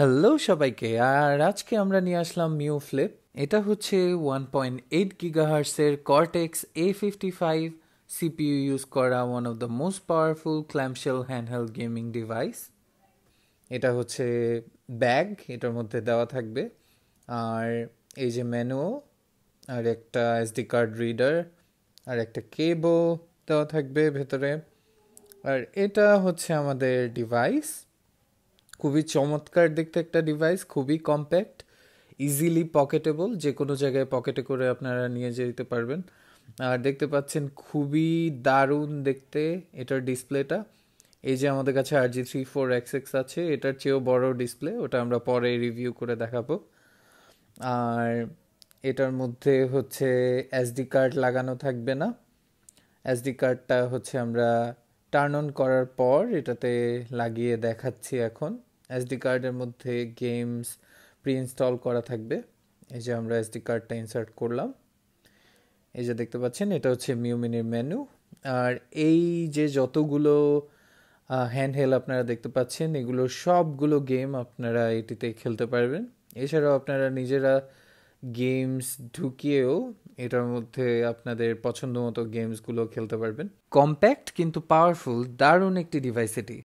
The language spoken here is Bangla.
হ্যালো সবাইকে, আর আজকে আমরা নিয়ে আসলাম মিউ ফ্লিপ। এটা হচ্ছে 1.8 গিগাহার্টসের কর্টেক্স A55 সিপিইউ ইউজ করা one of the most powerful clamshell handheld gaming device. এটা হচ্ছে ব্যাগ, এটার মধ্যে দেওয়া থাকবে। আর এই যে মেনু, আর একটা এসডি কার্ড রিডার, আর একটা কেবল দেওয়া থাকবে ভেতরে। আর এটা হচ্ছে আমাদের ডিভাইস। খুবই চমৎকার দেখতে একটা ডিভাইস, খুবই কম্প্যাক্ট, ইজিলি পকেটেবল, যে কোনো জায়গায় পকেটে করে আপনারা নিয়ে যেতে পারবেন। আর দেখতে পাচ্ছেন খুবই দারুণ দেখতে এটার ডিসপ্লেটা। এই যে আমাদের কাছে RG34XX আছে, এটার চেয়েও বড় ডিসপ্লে, ওটা আমরা পরে রিভিউ করে দেখাবো। আর এটার মধ্যে হচ্ছে এসডি কার্ড লাগানো থাকবে না। এসডি কার্ডটা হচ্ছে আমরা টার্ন অন করার পর এটাতে লাগিয়ে দেখাচ্ছি এখন। এসডি কার্ডের মধ্যে গেমস প্রি ইনস্টল করা থাকবে। এই যে আমরা এসডি কার্ডটা ইনসার্ট করলাম। এই যে দেখতে পাচ্ছেন এটা হচ্ছে মিউমিনির মেনু। আর এই যে যতগুলো হ্যান্ডহেল্ড আপনারা দেখতে পাচ্ছেন, এগুলো সবগুলো গেম আপনারা এটিতে খেলতে পারবেন। এছাড়াও আপনারা নিজেরা গেমস ঢুকিয়েও এটার মধ্যে আপনাদের পছন্দ মতো গেমসগুলো খেলতে পারবেন। কম্প্যাক্ট কিন্তু পাওয়ারফুল, দারুণ একটি ডিভাইস এটি।